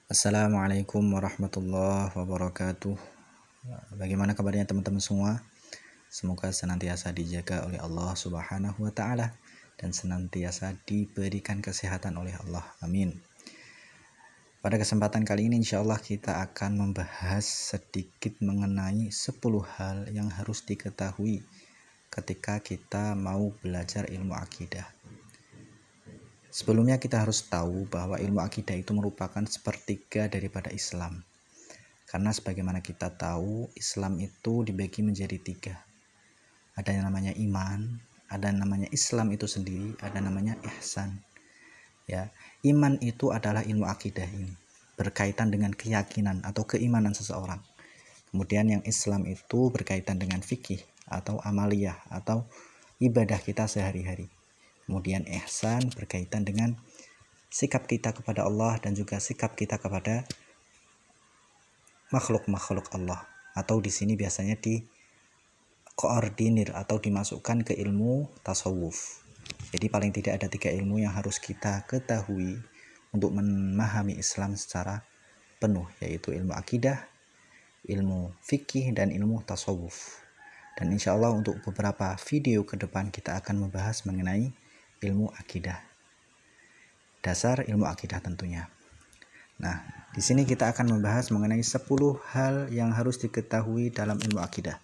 Assalamualaikum warahmatullahi wabarakatuh. Bagaimana kabarnya teman-teman semua? Semoga senantiasa dijaga oleh Allah Subhanahu wa taala dan senantiasa diberikan kesehatan oleh Allah. Amin. Pada kesempatan kali ini insya Allah kita akan membahas sedikit mengenai 10 hal yang harus diketahui ketika kita mau belajar ilmu akidah. Sebelumnya kita harus tahu bahwa ilmu akidah itu merupakan sepertiga daripada Islam. Karena sebagaimana kita tahu, Islam itu dibagi menjadi 3. Ada yang namanya iman, ada yang namanya Islam itu sendiri, ada namanya ihsan. Ya, iman itu adalah ilmu akidah ini, berkaitan dengan keyakinan atau keimanan seseorang. Kemudian yang Islam itu berkaitan dengan fikih atau amaliyah atau ibadah kita sehari-hari. Kemudian ihsan berkaitan dengan sikap kita kepada Allah dan juga sikap kita kepada makhluk-makhluk Allah, atau di sini biasanya dikoordinir atau dimasukkan ke ilmu tasawuf. Jadi paling tidak ada 3 ilmu yang harus kita ketahui untuk memahami Islam secara penuh, yaitu ilmu akidah, ilmu fikih, dan ilmu tasawuf. Dan insya Allah untuk beberapa video ke depan kita akan membahas mengenai ilmu akidah, dasar ilmu akidah tentunya. Nah, di sini kita akan membahas mengenai 10 hal yang harus diketahui dalam ilmu akidah.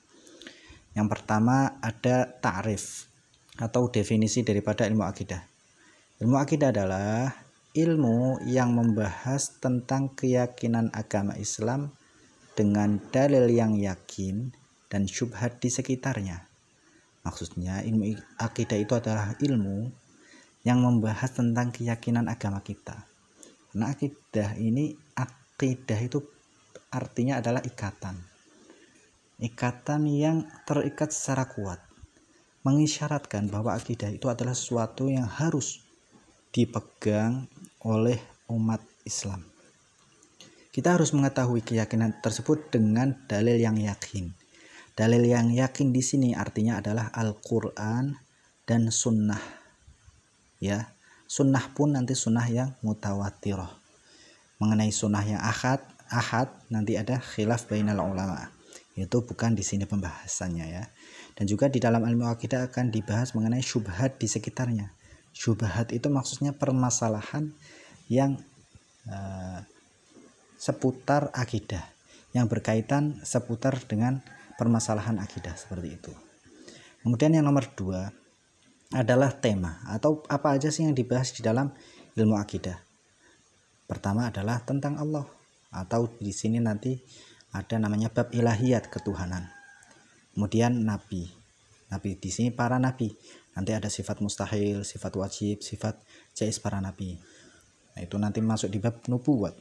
Yang pertama ada ta'rif atau definisi daripada ilmu akidah. Ilmu akidah adalah ilmu yang membahas tentang keyakinan agama Islam dengan dalil yang yakin dan syubhat di sekitarnya. Maksudnya ilmu akidah itu adalah ilmu yang membahas tentang keyakinan agama kita. Karena akidah itu artinya adalah ikatan. Ikatan yang terikat secara kuat, mengisyaratkan bahwa akidah itu adalah sesuatu yang harus dipegang oleh umat Islam. Kita harus mengetahui keyakinan tersebut dengan dalil yang yakin. Dalil yang yakin di sini artinya adalah Al-Qur'an dan sunnah. Ya, sunnah pun nanti sunnah yang mutawatirah. Mengenai sunnah yang ahad nanti ada khilaf bainal ulama. Itu bukan di sini pembahasannya ya. Dan juga di dalam ilmu akidah akan dibahas mengenai syubhat di sekitarnya. Syubhat itu maksudnya permasalahan yang seputar akidah, yang berkaitan seputar dengan permasalahan akidah seperti itu. Kemudian yang nomor 2 adalah tema atau apa aja sih yang dibahas di dalam ilmu akidah. Pertama adalah tentang Allah, atau di sini nanti ada namanya bab ilahiyat, ketuhanan. Kemudian nabi di sini para nabi. Nanti ada sifat mustahil, sifat wajib, sifat jaiz para nabi. Nah, itu nanti masuk di bab nubuwat.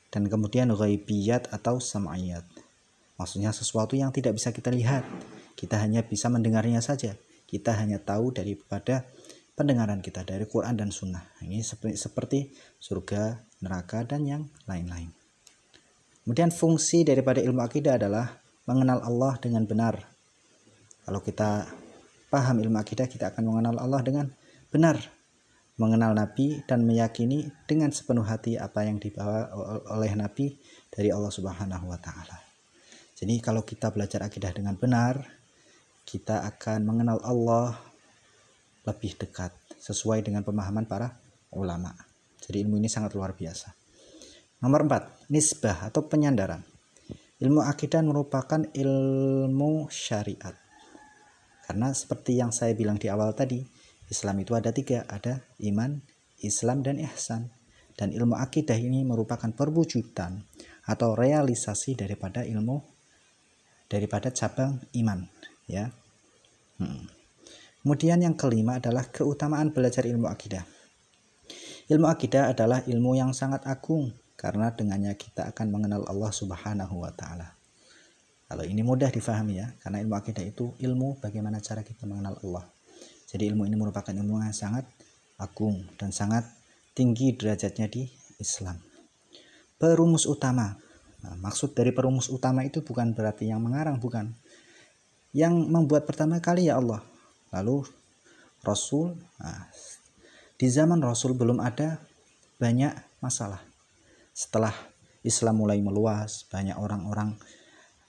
Dan kemudian ghaibiyat atau sam'iyat. Maksudnya sesuatu yang tidak bisa kita lihat. Kita hanya bisa mendengarnya saja. Kita hanya tahu daripada pendengaran kita dari Quran dan Sunnah. Ini seperti surga, neraka, dan yang lain-lain. Kemudian fungsi daripada ilmu akidah adalah mengenal Allah dengan benar. Kalau kita paham ilmu akidah, kita akan mengenal Allah dengan benar. Mengenal Nabi dan meyakini dengan sepenuh hati apa yang dibawa oleh Nabi dari Allah Subhanahu wa taala. Jadi kalau kita belajar akidah dengan benar, kita akan mengenal Allah lebih dekat sesuai dengan pemahaman para ulama. Jadi ilmu ini sangat luar biasa. Nomor 4, nisbah atau penyandaran. Ilmu akidah merupakan ilmu syariat. Karena seperti yang saya bilang di awal tadi, Islam itu ada 3, ada iman, Islam, dan ihsan. Dan ilmu akidah ini merupakan perwujudan atau realisasi daripada cabang iman. Ya. Kemudian yang kelima adalah keutamaan belajar ilmu akidah. Ilmu akidah adalah ilmu yang sangat agung karena dengannya kita akan mengenal Allah Subhanahu wa taala. Kalau ini mudah difahami ya, karena ilmu akidah itu ilmu bagaimana cara kita mengenal Allah. Jadi ilmu ini merupakan ilmu yang sangat agung dan sangat tinggi derajatnya di Islam. Perumus utama. Nah, maksud dari perumus utama itu bukan berarti yang mengarang, bukan. Yang membuat pertama kali ya Allah. Lalu Rasul. Nah, di zaman Rasul belum ada banyak masalah. Setelah Islam mulai meluas, banyak orang-orang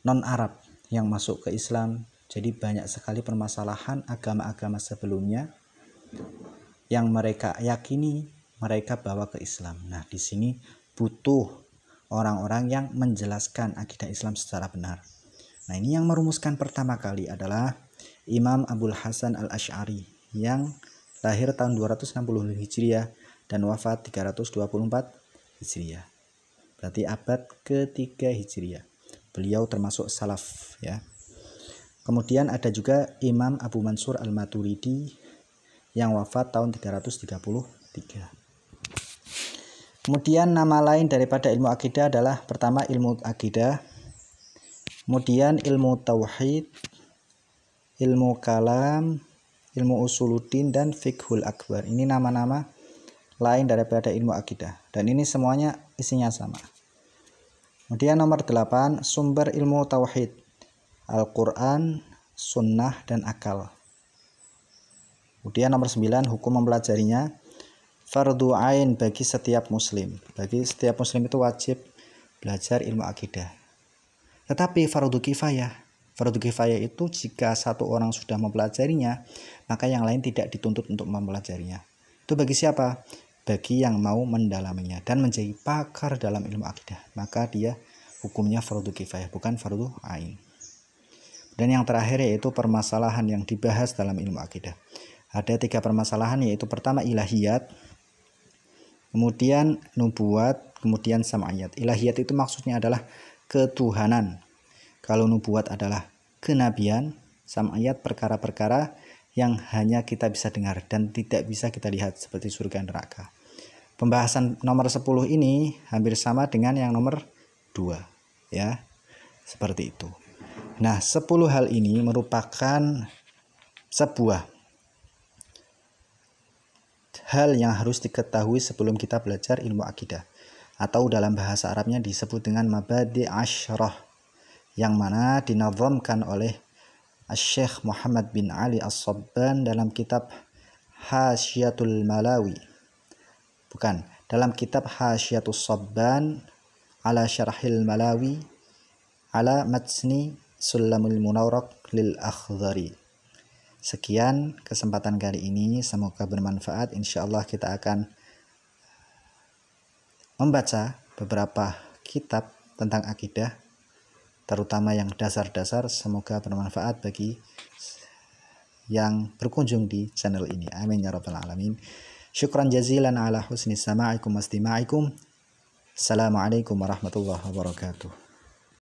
non-Arab yang masuk ke Islam. Jadi banyak sekali permasalahan agama-agama sebelumnya yang mereka yakini, mereka bawa ke Islam. Nah, di sini butuh orang-orang yang menjelaskan akidah Islam secara benar. Nah, ini yang merumuskan pertama kali adalah Imam Abul Hasan Al-Asy'ari yang lahir tahun 260 Hijriah dan wafat 324 Hijriah. Berarti abad ke-3 Hijriah. Beliau termasuk salaf ya. Kemudian ada juga Imam Abu Mansur Al-Maturidi yang wafat tahun 333. Kemudian nama lain daripada ilmu akidah adalah pertama ilmu akidah, kemudian ilmu tauhid, ilmu kalam, ilmu usuluddin, dan fiqhul akbar. Ini nama-nama lain daripada ilmu akidah. Dan ini semuanya isinya sama. Kemudian nomor 8, sumber ilmu tauhid. Al-Quran, sunnah, dan akal. Kemudian nomor 9, hukum mempelajarinya. Fardu ain bagi setiap muslim. Bagi setiap muslim itu wajib belajar ilmu akidah. Tetapi fardu kifayah. Fardu kifayah itu jika satu orang sudah mempelajarinya, maka yang lain tidak dituntut untuk mempelajarinya. Itu bagi siapa? Bagi yang mau mendalaminya dan menjadi pakar dalam ilmu akidah. Maka dia hukumnya fardu kifayah, bukan fardu ain. Dan yang terakhir yaitu permasalahan yang dibahas dalam ilmu akidah. Ada 3 permasalahan, yaitu pertama ilahiyat, kemudian nubuat, kemudian sam'iyat. Ilahiyat itu maksudnya adalah ketuhanan. Kalau nubuat adalah kenabian, sam'iyat perkara-perkara yang hanya kita bisa dengar dan tidak bisa kita lihat seperti surga dan neraka. Pembahasan nomor 10 ini hampir sama dengan yang nomor 2 ya. Seperti itu. Nah, 10 hal ini merupakan sebuah hal yang harus diketahui sebelum kita belajar ilmu akidah, atau dalam bahasa Arabnya disebut dengan mabadi asyrah, yang mana dinazamkan oleh Syekh Muhammad bin Ali As-Sabban dalam kitab Hasyiatul Malawi. Bukan, dalam kitab Hasyiatus Sabban ala Syarhil Malawi ala Matni Sulamul Munawrak lil Akhdari. Sekian kesempatan kali ini, semoga bermanfaat. Insyaallah kita akan membaca beberapa kitab tentang akidah, terutama yang dasar-dasar. Semoga bermanfaat bagi yang berkunjung di channel ini. Amin ya rabbal alamin. Syukran jazilan ala husni sama'ikum wa istima'ikum. Assalamualaikum warahmatullahi wabarakatuh.